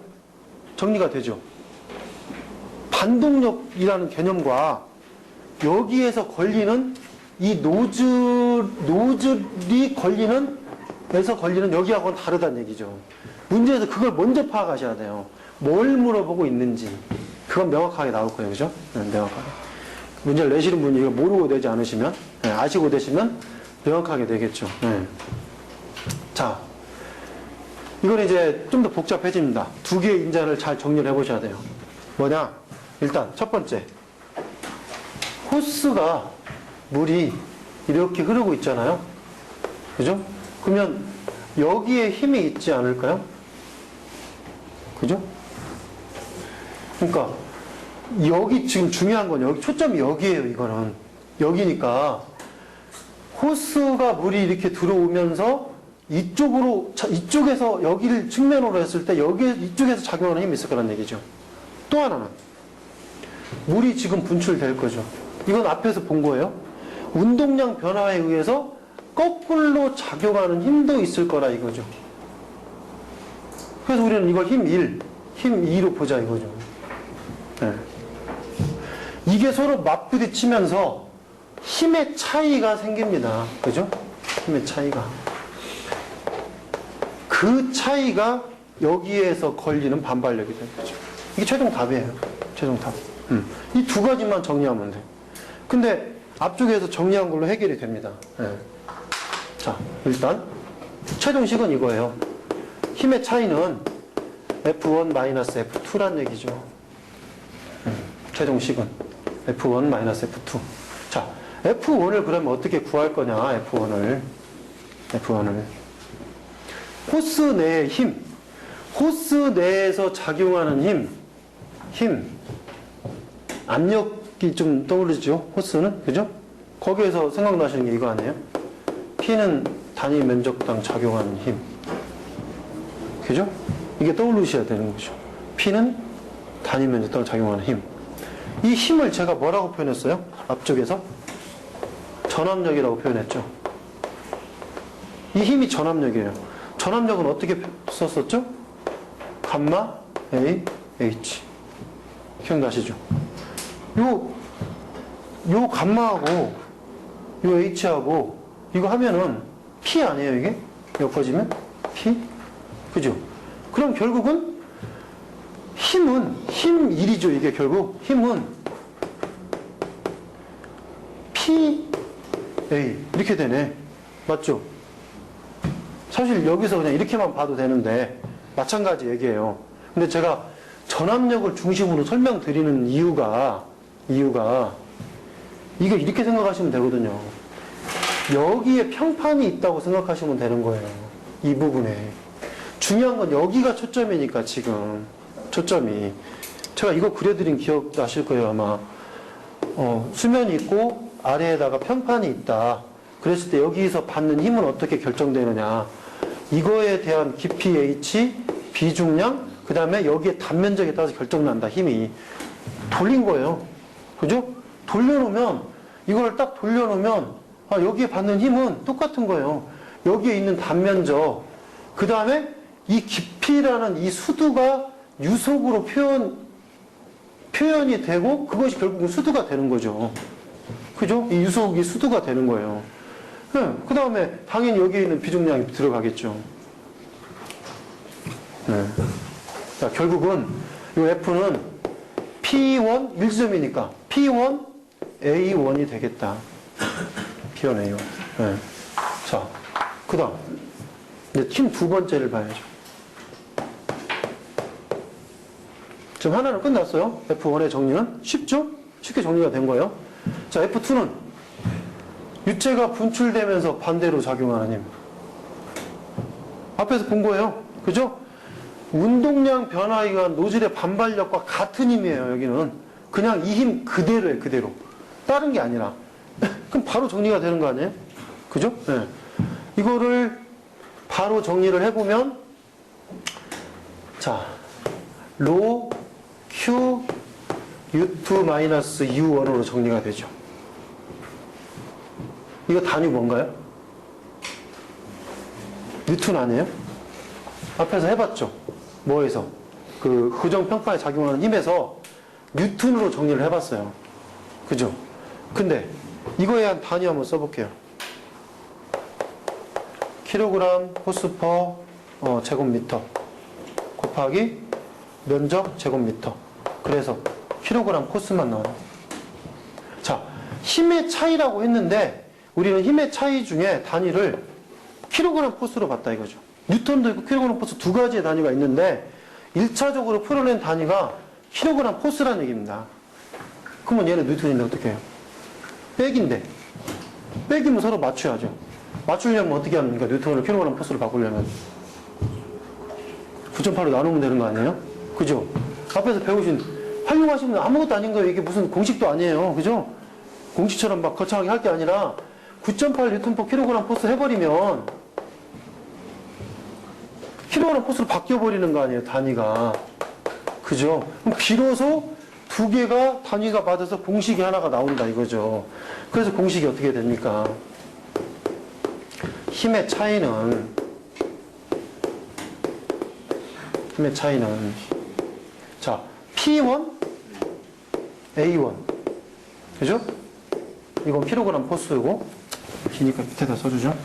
정리가 되죠. 반동력이라는 개념과 여기에서 걸리는 이 노즐이 에서 걸리는 여기하고는 다르다는 얘기죠. 문제에서 그걸 먼저 파악하셔야 돼요. 뭘 물어보고 있는지. 그건 명확하게 나올 거예요. 그죠? 네, 명확하게. 문제를 내시는 분이 이거 모르고 내지 않으시면, 네, 아시고 되시면 명확하게 되겠죠. 네. 자, 이건 이제 좀 더 복잡해집니다. 두 개의 인자를 잘 정리를 해보셔야 돼요. 뭐냐? 일단 첫 번째, 호스가 물이 이렇게 흐르고 있잖아요. 그죠? 그러면 여기에 힘이 있지 않을까요? 그죠? 그러니까 여기 지금 중요한 건 여기 초점이 여기에요. 이거는 여기니까 호스가 물이 이렇게 들어오면서 이쪽에서 여기를 측면으로 했을 때 이쪽에서 작용하는 힘이 있을 거란 얘기죠. 또 하나는 물이 지금 분출될 거죠. 이건 앞에서 본 거예요. 운동량 변화에 의해서 거꾸로 작용하는 힘도 있을 거라 이거죠. 그래서 우리는 이걸 힘 1, 힘 2로 보자 이거죠. 네. 이게 서로 맞부딪히면서 힘의 차이가 생깁니다. 그죠? 힘의 차이가. 그 차이가 여기에서 걸리는 반발력이 되는 거죠. 이게 최종 답이에요. 최종 답. 이 두 가지만 정리하면 돼. 근데 앞쪽에서 정리한 걸로 해결이 됩니다. 네. 자, 일단 최종식은 이거예요. 힘의 차이는 F1-F2란 얘기죠. 최종식은 F1-F2. 자, F1을 그러면 어떻게 구할 거냐, F1을. 호스 내의 힘. 호스 내에서 작용하는 힘. 압력이 좀 떠오르죠, 호스는? 그죠? 거기에서 생각나시는 게 이거 아니에요? P는 단위 면적당 작용하는 힘. 그죠? 이게 떠오르셔야 되는 거죠. P는 단위 면적당 작용하는 힘. 이 힘을 제가 뭐라고 표현했어요? 앞쪽에서? 전압력이라고 표현했죠. 이 힘이 전압력이에요. 전압력은 어떻게 썼었죠? 감마 A H. 기억나시죠? 요 감마하고 요 H하고 이거 하면은 P 아니에요, 이게? 엮어지면? P? 그죠? 그럼 결국은 힘 1이죠, 이게 결국. 힘은 P A. 이렇게 되네. 맞죠? 사실 여기서 그냥 이렇게만 봐도 되는데, 마찬가지 얘기예요. 근데 제가 전압력을 중심으로 설명드리는 이유가, 이거 이렇게 생각하시면 되거든요. 여기에 평판이 있다고 생각하시면 되는 거예요. 이 부분에. 중요한 건 여기가 초점이니까, 지금. 초점이. 제가 이거 그려드린 기억 나실 거예요, 아마. 수면이 있고, 아래에다가 평판이 있다. 그랬을 때 여기서 받는 힘은 어떻게 결정되느냐. 이거에 대한 깊이 H, 비중량, 그 다음에 여기에 단면적에 따라서 결정난다, 힘이. 돌린 거예요. 그죠? 돌려놓으면, 이걸 딱 돌려놓으면, 여기에 받는 힘은 똑같은 거예요. 여기에 있는 단면적, 그 다음에 이 깊이라는 이 수두가 유속으로 표현이 되고, 그것이 결국은 수두가 되는 거죠. 그죠? 이 유속이 수두가 되는 거예요. 그 다음에 당연히 여기에 있는 비중량이 들어가겠죠. 네. 자, 결국은 이 F는 P1 1지점이니까 P1 A1이 되겠다. P1 A1. 네. 자, 그 다음 이제 힘 두 번째를 봐야죠. 지금 하나는 끝났어요. F1의 정리는 쉽죠? 쉽게 정리가 된 거예요. 자, F2는 유체가 분출되면서 반대로 작용하는 힘. 앞에서 본 거예요. 그죠? 운동량 변화에 의한 노즐의 반발력과 같은 힘이에요, 여기는. 그냥 이 힘 그대로예요, 그대로. 다른 게 아니라. 그럼 바로 정리가 되는 거 아니에요? 그죠? 네. 이거를 바로 정리를 해보면, 자, 로 Q U2-U1으로 정리가 되죠. 이거 단위 뭔가요? 뉴턴 아니에요? 앞에서 해봤죠? 뭐에서? 그 고정평판에 작용하는 힘에서 뉴턴으로 정리를 해봤어요. 그죠? 근데 이거에 한 단위 한번 써볼게요. 킬로그램 포스 퍼 제곱미터 곱하기 면적 제곱미터. 그래서 킬로그램 포스만 나와요. 자, 힘의 차이라고 했는데 우리는 힘의 차이 중에 단위를 킬로그램 포스로 봤다 이거죠. 뉴턴도 있고 킬로그램 포스 두 가지의 단위가 있는데 1차적으로 풀어낸 단위가 킬로그램 포스라는 얘기입니다. 그러면 얘는 뉴턴인데 어떻게 해요? 백인데. 백이면 서로 맞춰야죠. 맞추려면 어떻게 합니까? 뉴턴을 킬로그램 포스로 바꾸려면 9.8로 나누면 되는 거 아니에요? 그죠? 앞에서 배우신 활용하시면 아무것도 아닌 거예요. 이게 무슨 공식도 아니에요. 그죠? 공식처럼 막 거창하게 할 게 아니라 9.8 뉴턴 퍼 킬로그램 포스 해버리면 킬로그램 포스로 바뀌어버리는 거 아니에요. 단위가. 그죠? 그럼 비로소 두 개가 단위가 맞아서 공식이 하나가 나온다 이거죠. 그래서 공식이 어떻게 됩니까? 힘의 차이는 자, P1 A1 그죠? 이건 킬로그램 포스고 기니까 밑에다 써주죠.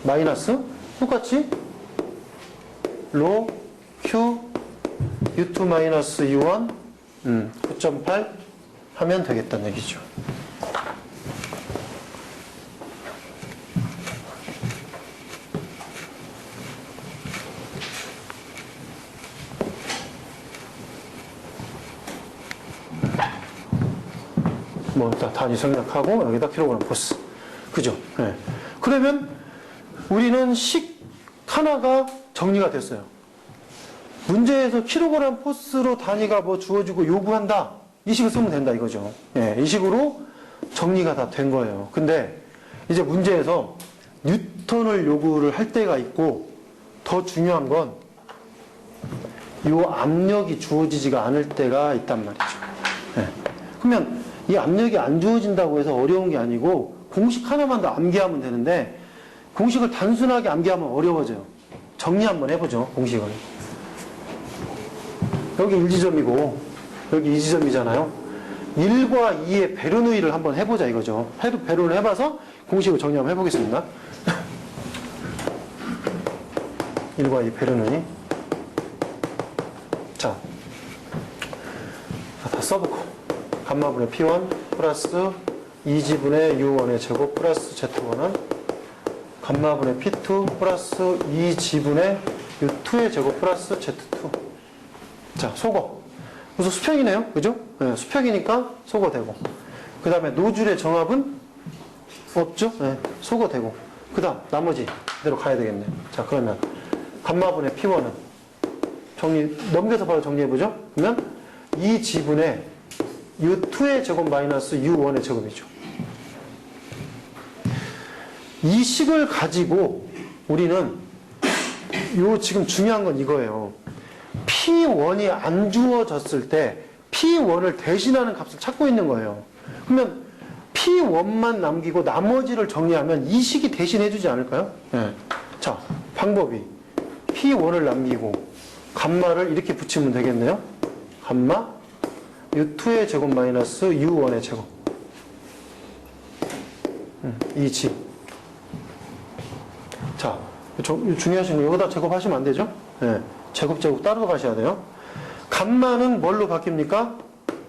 마이너스 똑같이 로 Q U2-U1 9.8 하면 되겠다는 얘기죠. 뭐 일단 단위 생략하고 여기다 킬로그램 포스. 그죠? 네. 그러면 우리는 식 하나가 정리가 됐어요. 문제에서 킬로그램 포스로 단위가 뭐 주어지고 요구한다. 이 식을 쓰면 된다 이거죠. 예, 이 식으로 정리가 다 된 거예요. 근데 이제 문제에서 뉴턴을 요구를 할 때가 있고 더 중요한 건 이 압력이 주어지지가 않을 때가 있단 말이죠. 예. 그러면 이 압력이 안 주어진다고 해서 어려운 게 아니고 공식 하나만 더 암기하면 되는데 공식을 단순하게 암기하면 어려워져요. 정리 한번 해보죠. 공식을. 여기 1지점이고 여기 2지점이잖아요. 1과 2의 베르누이를 한번 해보자 이거죠. 베르를 해봐서 공식을 정리 한번 해보겠습니다. 1과 2 베르누이. 자, 다 써보고 감마분의 P1 플러스 2지분의 U1의 제곱 플러스 Z1은 감마분의 P2 플러스 2지분의 U2의 제곱 플러스 Z2. 자, 소거. 그래서 수평이네요. 그죠? 네, 수평이니까 소거되고. 그 다음에 노즐의 정합은 없죠? 네, 소거되고. 그 다음, 나머지 그대로 가야 되겠네. 자, 그러면 감마분의 P1은 넘겨서 바로 정리해보죠. 그러면 2지분의 U2의 제곱 마이너스 U1의 제곱이죠. 이 식을 가지고 우리는 지금 중요한 건 이거예요. P1이 안 주어졌을 때 P1을 대신하는 값을 찾고 있는 거예요. 그러면 P1만 남기고 나머지를 정리하면 이 식이 대신해주지 않을까요? 네. 자, 방법이 P1을 남기고 감마를 이렇게 붙이면 되겠네요. 감마 U2의 제곱 마이너스 U1의 제곱. 이 집. 자, 중요하신 거 여기다 제곱하시면 안 되죠? 네. 제곱 따로 가셔야 돼요. 감마는 뭘로 바뀝니까?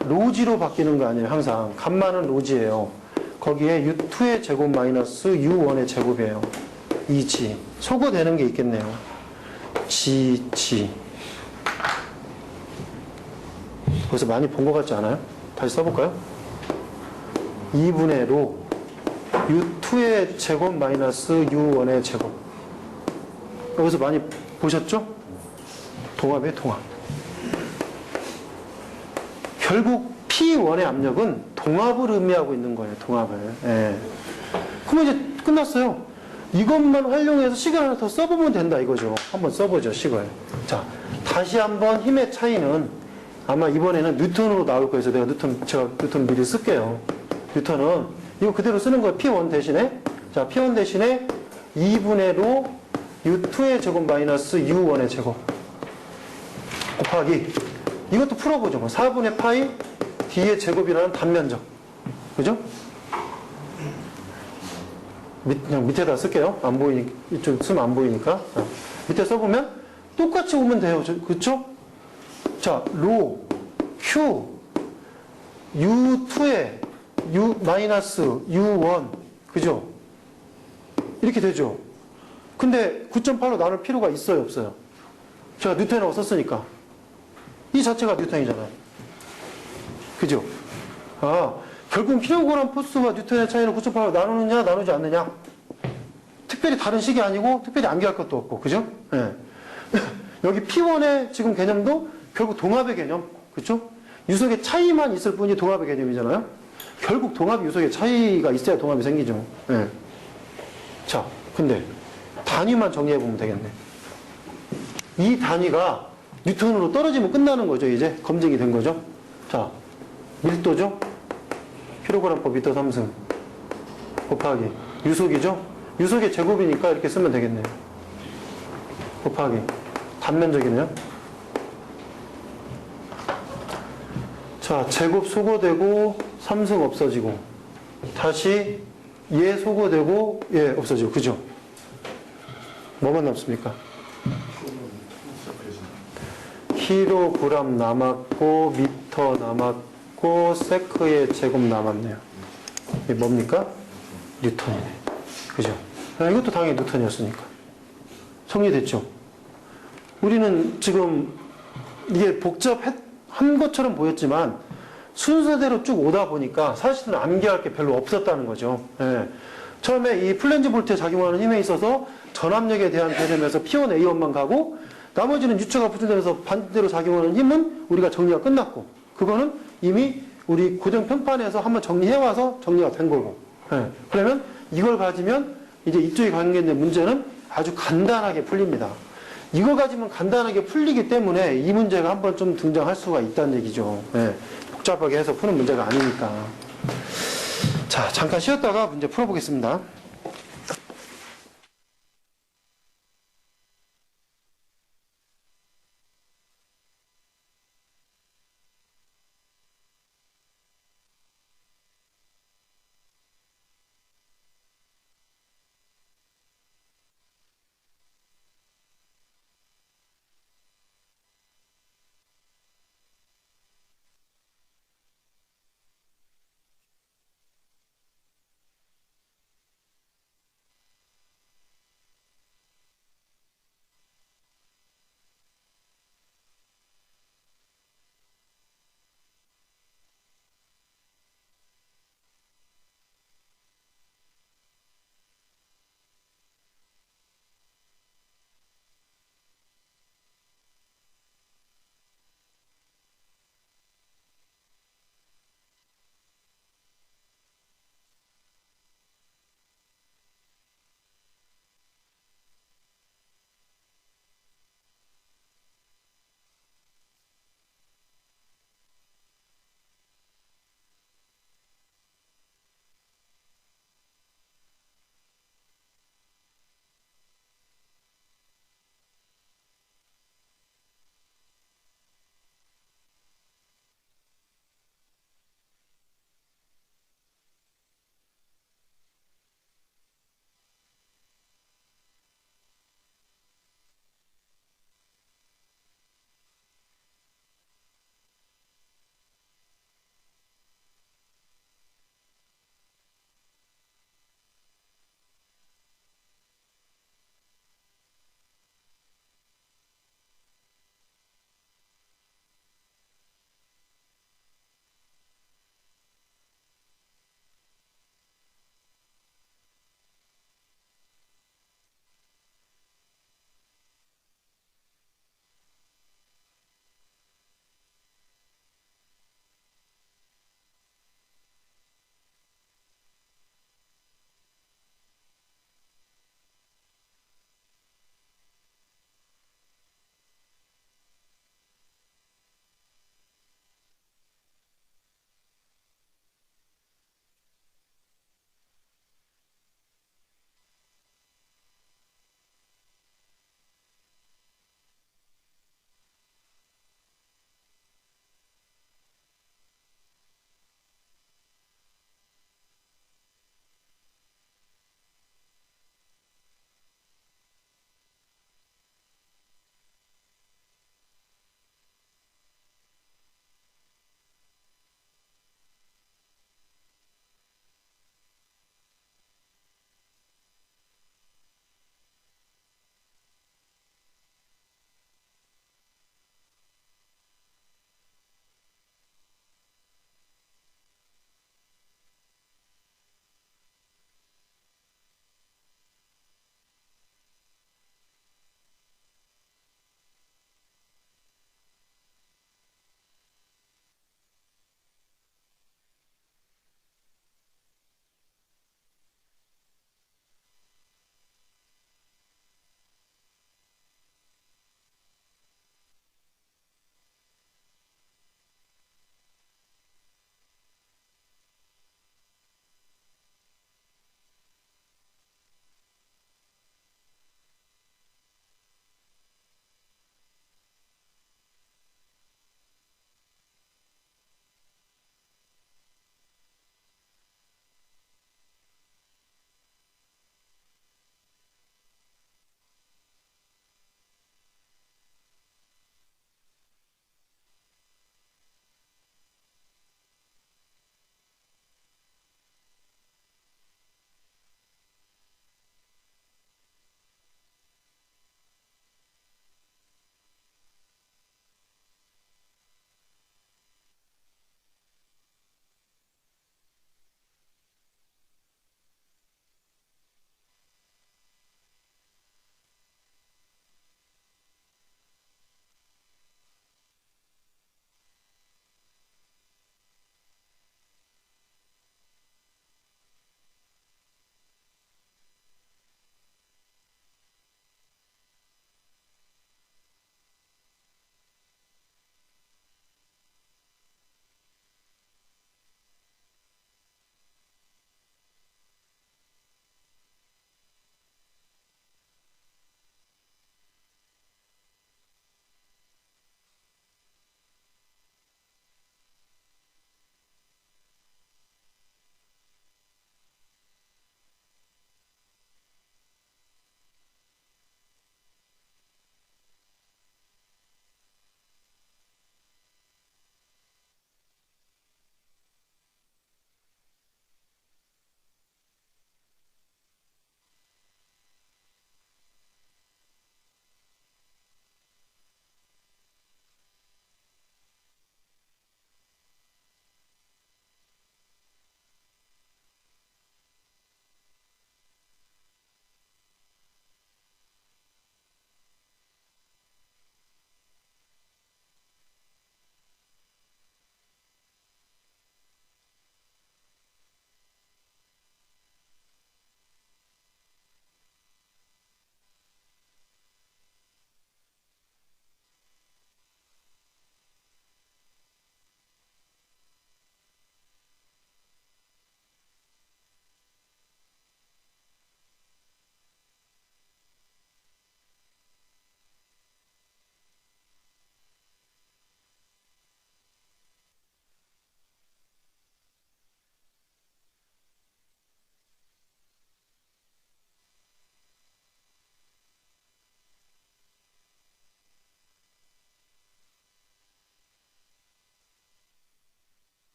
로지로 바뀌는 거 아니에요. 항상 감마는 로지예요. 거기에 U2의 제곱 마이너스 U1의 제곱이에요. 이 지. 소거되는 게 있겠네요. 지. 거기서 많이 본 것 같지 않아요? 다시 써볼까요? 2분의 로 U2의 제곱 마이너스 U1의 제곱. 여기서 많이 보셨죠? 동합이에요, 동합. 결국 P1의 압력은 동합을 의미하고 있는 거예요, 동합을. 예. 그러면 이제 끝났어요. 이것만 활용해서 식을 하나 더 써보면 된다, 이거죠. 한번 써보죠, 식을. 자, 다시 한번 힘의 차이는 아마 이번에는 뉴턴으로 나올 거여서 제가 뉴턴 미리 쓸게요. 뉴턴은 이거 그대로 쓰는 거예요. P1 대신에. 자, P1 대신에 2분의 로 U2의 제곱 마이너스 U1의 제곱. 곱하기. 이것도 풀어보죠. 4분의 파이 D의 제곱이라는 단면적. 그죠? 그냥 밑에다 쓸게요. 안 보이니까, 이쪽 쓰면 안 보이니까. 자, 밑에 써보면 똑같이 오면 돼요. 그쵸? 자, 로, Q, U2의 U 마이너스 U1. 그죠? 이렇게 되죠? 근데 9.8로 나눌 필요가 있어요, 없어요? 제가 뉴턴이라고 썼으니까. 이 자체가 뉴턴이잖아요. 그죠? 결국 킬로그램 포스와 뉴턴의 차이를 9.8로 나누느냐, 나누지 않느냐. 특별히 다른 식이 아니고, 특별히 암기할 것도 없고, 그죠? 네. 여기 P1의 지금 개념도 결국 동합의 개념. 그죠? 유속의 차이만 있을 뿐이 동합의 개념이잖아요? 결국 동합 유속의 차이가 있어야 동합이 생기죠. 네. 자, 근데 단위만 정리해보면 되겠네. 이 단위가 뉴턴으로 떨어지면 끝나는 거죠. 이제 검증이 된 거죠. 자, 밀도죠. 킬로그램 퍼 미터 3승 곱하기 유속이죠. 유속의 제곱이니까 이렇게 쓰면 되겠네요. 곱하기 단면적이네요. 자, 제곱 소거되고 3승 없어지고 다시 얘 소거되고 얘 없어지고. 그죠? 뭐만 남습니까? 킬로그램 남았고 미터 남았고 세크의 제곱 남았네요. 이게 뭡니까? 뉴턴이네. 그죠? 이것도 당연히 뉴턴이었으니까. 정리됐죠? 우리는 지금 이게 복잡한 것처럼 보였지만 순서대로 쭉 오다 보니까 사실은 암기할 게 별로 없었다는 거죠. 예. 처음에 이 플랜지 볼트에 작용하는 힘에 있어서 전압력에 대한 개념에서 P1, A1만 가고 나머지는 유체가 붙은데서 반대로 작용하는 힘은 우리가 정리가 끝났고 그거는 이미 우리 고정 평판에서 한번 정리해와서 정리가 된 거고. 예. 그러면 이걸 가지면 이제 이쪽에 관계된 문제는 아주 간단하게 풀립니다. 이거 가지면 간단하게 풀리기 때문에 이 문제가 한번 좀 등장할 수가 있다는 얘기죠. 예. 복잡하게 해서 푸는 문제가 아니니까. 자, 잠깐 쉬었다가 문제 풀어보겠습니다.